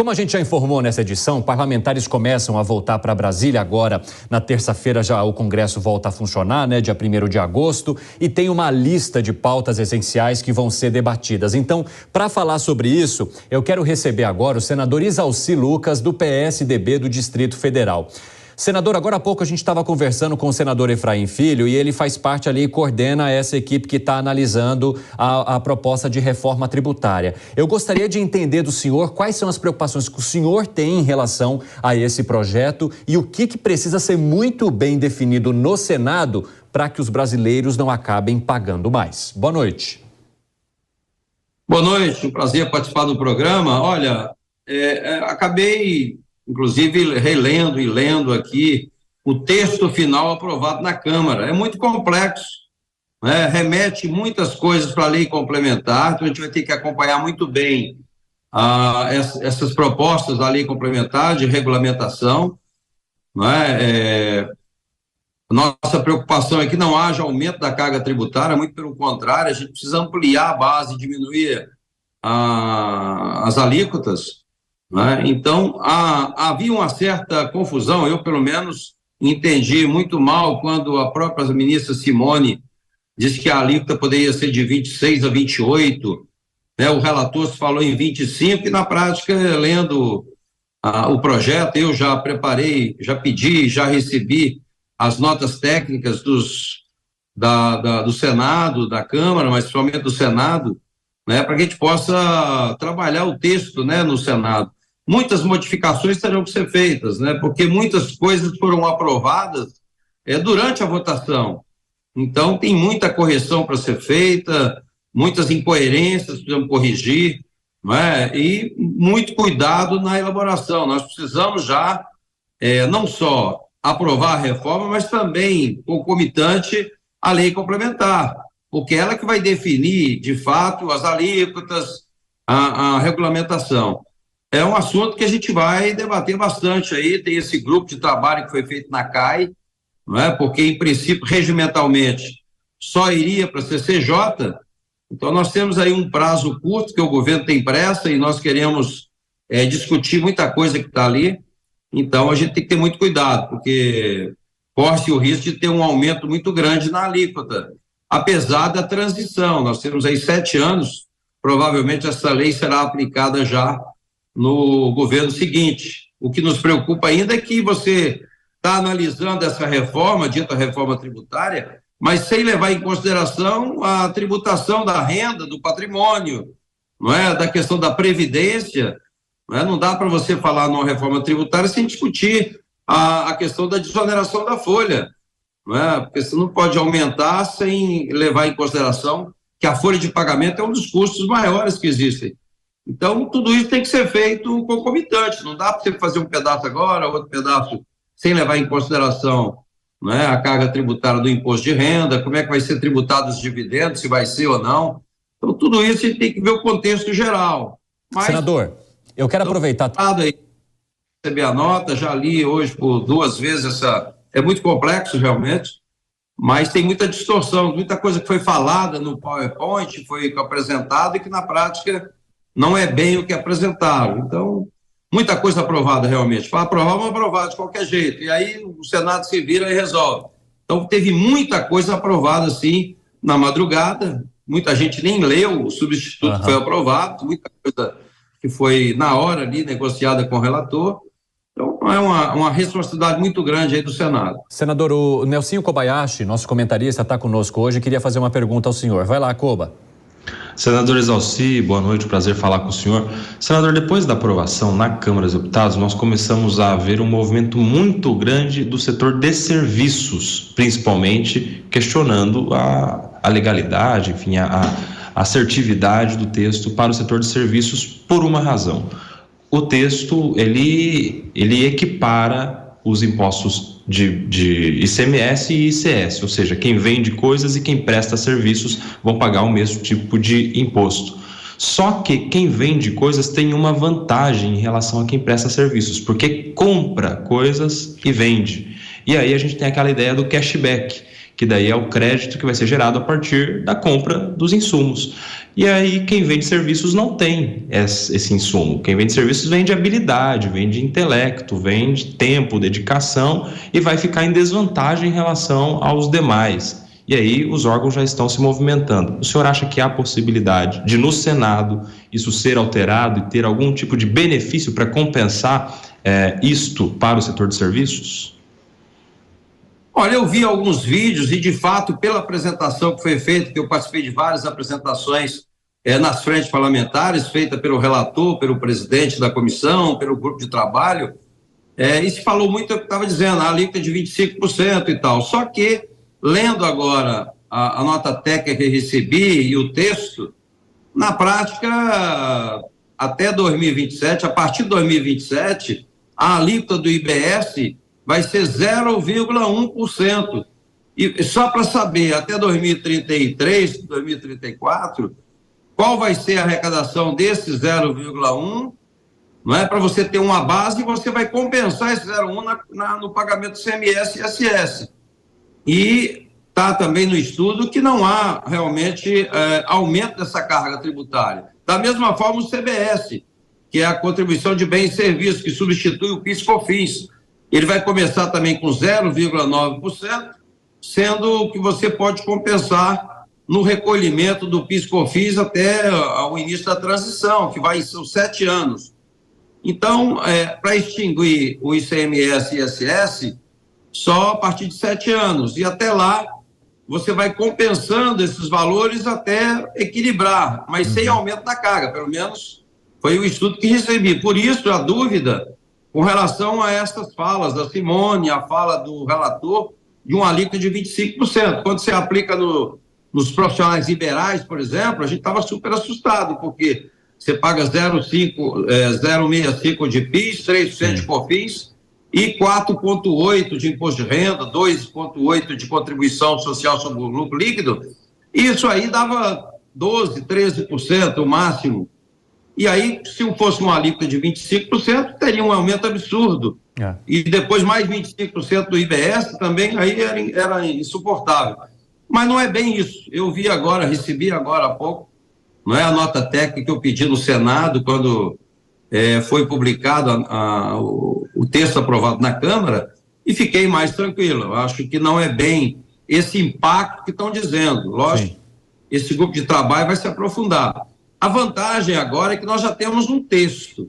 Como a gente já informou nessa edição, parlamentares começam a voltar para Brasília agora. Na terça-feira já o Congresso volta a funcionar, né? Dia 1º de agosto. E tem uma lista de pautas essenciais que vão ser debatidas. Então, para falar sobre isso, eu quero receber agora o senador Isalci Lucas, do PSDB do Distrito Federal. Senador, agora há pouco a gente estava conversando com o senador Efraim Filho e ele faz parte ali e coordena essa equipe que está analisando a proposta de reforma tributária. Eu gostaria de entender do senhor quais são as preocupações que o senhor tem em relação a esse projeto e o que precisa ser muito bem definido no Senado para que os brasileiros não acabem pagando mais. Boa noite. Boa noite, um prazer participar do programa. Olha, acabei, inclusive, relendo e lendo aqui o texto final aprovado na Câmara. É muito complexo, né? Remete muitas coisas para a lei complementar, então a gente vai ter que acompanhar muito bem essas propostas da lei complementar de regulamentação, né? Nossa preocupação é que não haja aumento da carga tributária, muito pelo contrário, a gente precisa ampliar a base, diminuir as alíquotas, né? Então, havia uma certa confusão, eu pelo menos entendi muito mal quando a própria ministra Simone disse que a alíquota poderia ser de 26 a 28, né? O relator falou em 25 e na prática, lendo o projeto, eu já preparei, já pedi, já recebi as notas técnicas do Senado, da Câmara, mas principalmente do Senado, né, para que a gente possa trabalhar o texto, né, no Senado. Muitas modificações terão que ser feitas, né, porque muitas coisas foram aprovadas durante a votação. Então, tem muita correção para ser feita, muitas incoerências precisamos corrigir, né, e muito cuidado na elaboração. Nós precisamos já, não só aprovar a reforma, mas também concomitante à lei complementar, porque ela que vai definir, de fato, as alíquotas, a regulamentação. É um assunto que a gente vai debater bastante aí, tem esse grupo de trabalho que foi feito na CAI, não é? Porque, em princípio, regimentalmente, só iria para a CCJ, então nós temos aí um prazo curto, que o governo tem pressa, e nós queremos discutir muita coisa que está ali. Então, a gente tem que ter muito cuidado, porque corre-se o risco de ter um aumento muito grande na alíquota, apesar da transição. Nós temos aí 7 anos, provavelmente essa lei será aplicada já no governo seguinte. O que nos preocupa ainda é que você está analisando essa reforma, dita reforma tributária, mas sem levar em consideração a tributação da renda, do patrimônio, não é? Da questão da previdência. Não dá para você falar numa reforma tributária sem discutir a questão da desoneração da folha, não é? Porque você não pode aumentar sem levar em consideração que a folha de pagamento é um dos custos maiores que existem. Então, tudo isso tem que ser feito concomitante, não dá para você fazer um pedaço agora, outro pedaço sem levar em consideração, não é? A carga tributária do imposto de renda, como é que vai ser tributado os dividendos, se vai ser ou não. Então, tudo isso a gente tem que ver o contexto geral. Mas, senador, eu quero aproveitar. Recebi a nota, já li hoje por 2 vezes é muito complexo realmente, mas tem muita distorção, muita coisa que foi falada no PowerPoint, foi apresentada e que na prática não é bem o que apresentaram. Então, muita coisa aprovada realmente. Para aprovar, vamos aprovar de qualquer jeito. E aí o Senado se vira e resolve. Então, teve muita coisa aprovada assim na madrugada, muita gente nem leu, o substituto foi aprovado, muita coisa que foi na hora ali negociada com o relator. Então, é uma responsabilidade muito grande aí do Senado. Senador, o Nelsinho Kobayashi, nosso comentarista, está conosco hoje, queria fazer uma pergunta ao senhor. Vai lá, Koba. Senador Isalci, boa noite, prazer falar com o senhor. Senador, depois da aprovação na Câmara dos Deputados, nós começamos a ver um movimento muito grande do setor de serviços, principalmente questionando a legalidade, enfim, a assertividade do texto para o setor de serviços por uma razão. O texto, ele equipara os impostos de ICMS e ICS, ou seja, quem vende coisas e quem presta serviços vão pagar o mesmo tipo de imposto. Só que quem vende coisas tem uma vantagem em relação a quem presta serviços, porque compra coisas e vende. E aí a gente tem aquela ideia do cashback, que daí é o crédito que vai ser gerado a partir da compra dos insumos. E aí quem vende serviços não tem esse insumo. Quem vende serviços vende habilidade, vende intelecto, vende tempo, dedicação e vai ficar em desvantagem em relação aos demais. E aí os órgãos já estão se movimentando. O senhor acha que há possibilidade de, no Senado, isso ser alterado e ter algum tipo de benefício para compensar isto para o setor de serviços? Olha, eu vi alguns vídeos e, de fato, pela apresentação que foi feita, que eu participei de várias apresentações nas frentes parlamentares, feita pelo relator, pelo presidente da comissão, pelo grupo de trabalho, e se falou muito, eu estava dizendo, a alíquota de 25% e tal. Só que, lendo agora a nota técnica que recebi e o texto, na prática, até 2027, a partir de 2027, a alíquota do IBS vai ser 0,1%. E só para saber, até 2033, 2034, qual vai ser a arrecadação desse 0,1%, não é? Para você ter uma base e você vai compensar esse 0,1% no pagamento do CMS e ISS. E está também no estudo que não há realmente aumento dessa carga tributária. Da mesma forma o CBS, que é a contribuição de bens e serviços, que substitui o PIS/COFINS. Ele vai começar também com 0,9%, sendo que você pode compensar no recolhimento do PIS/COFINS até o início da transição, que vai ser 7 anos. Então, para extinguir o ICMS e ISS, só a partir de 7 anos. E até lá, você vai compensando esses valores até equilibrar, mas sem aumento da carga, pelo menos foi o estudo que recebi. Por isso, a dúvida com relação a essas falas da Simone, a fala do relator, de um alíquota de 25%. Quando você aplica nos profissionais liberais, por exemplo, a gente estava super assustado, porque você paga 0,65 de PIS, 3% de COFINS e 4,8% de imposto de renda, 2,8% de contribuição social sobre o lucro líquido. Isso aí dava 12%, 13% o máximo. E aí, se fosse uma alíquota de 25%, teria um aumento absurdo. E depois mais 25% do IBS também, aí era insuportável. Mas não é bem isso. Eu vi agora, recebi agora há pouco, não é a nota técnica que eu pedi no Senado, quando foi publicado o texto aprovado na Câmara, e fiquei mais tranquilo. Eu acho que não é bem esse impacto que estão dizendo. Lógico, esse grupo de trabalho vai se aprofundar. A vantagem agora é que nós já temos um texto.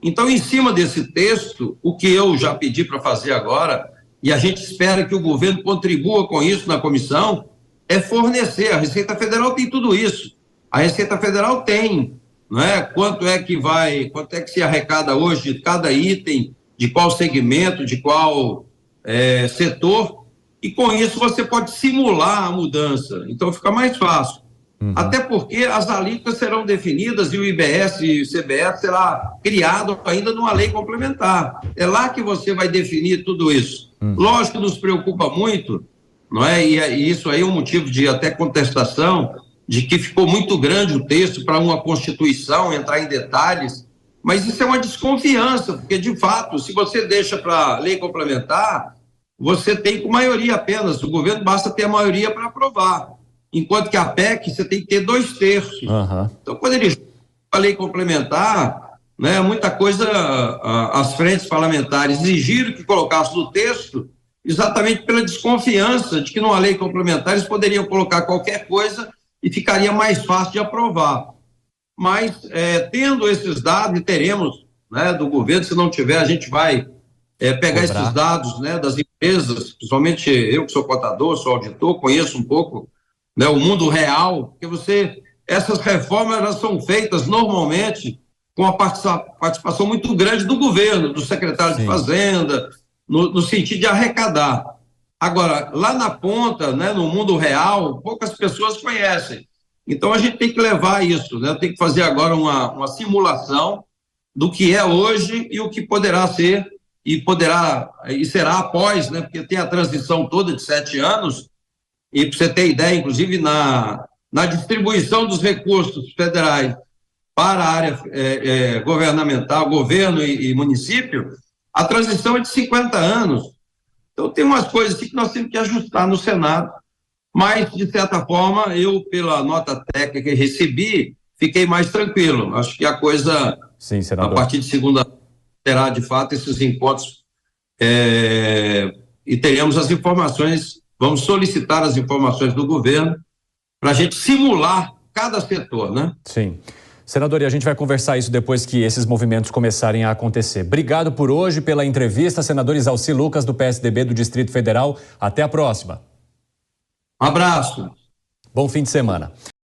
Então, em cima desse texto, o que eu já pedi para fazer agora, e a gente espera que o governo contribua com isso na comissão, é fornecer. A Receita Federal tem tudo isso. A Receita Federal tem, não é? Quanto é que se arrecada hoje de cada item, de qual segmento, de qual setor, e com isso você pode simular a mudança. Então, fica mais fácil. Até porque as alíquotas serão definidas e o IBS e o CBS será criado ainda numa lei complementar. É lá que você vai definir tudo isso. Lógico que nos preocupa muito, não é? E isso aí é um motivo de até contestação, de que ficou muito grande o texto para uma Constituição entrar em detalhes, mas isso é uma desconfiança, porque de fato, se você deixa para lei complementar, você tem com maioria apenas, o governo basta ter a maioria para aprovar. Enquanto que a PEC você tem que ter 2/3. Então, quando ele a lei complementar, né, muita coisa as frentes parlamentares exigiram que colocasse no texto, exatamente pela desconfiança de que numa lei complementar eles poderiam colocar qualquer coisa e ficaria mais fácil de aprovar. Mas, tendo esses dados, e teremos, né, do governo, se não tiver, a gente vai pegar esses dados, né, das empresas, principalmente eu que sou contador, sou auditor, conheço um pouco, né, o mundo real, porque essas reformas elas são feitas normalmente com a participação muito grande do governo, do secretário de Fazenda, no sentido de arrecadar. Agora, lá na ponta, né, no mundo real, poucas pessoas conhecem. Então, a gente tem que levar isso, né? Tem que fazer agora uma simulação do que é hoje e o que poderá ser e será após, né? Porque tem a transição toda de 7 anos. E para você ter ideia, inclusive na distribuição dos recursos federais para a área governamental, governo e município, a transição é de 50 anos. Então tem umas coisas assim que nós temos que ajustar no Senado Mas, de certa forma, eu, pela nota técnica que recebi, fiquei mais tranquilo. Acho que a coisa, Sim, a senador. partir de segunda, terá, de fato, esses encontros e teremos as informações, vamos solicitar as informações do governo para a gente simular cada setor, né? Sim. Senador, e a gente vai conversar isso depois que esses movimentos começarem a acontecer. Obrigado por hoje, pela entrevista, senador Isalci Lucas, do PSDB do Distrito Federal. Até a próxima. Um abraço. Bom fim de semana.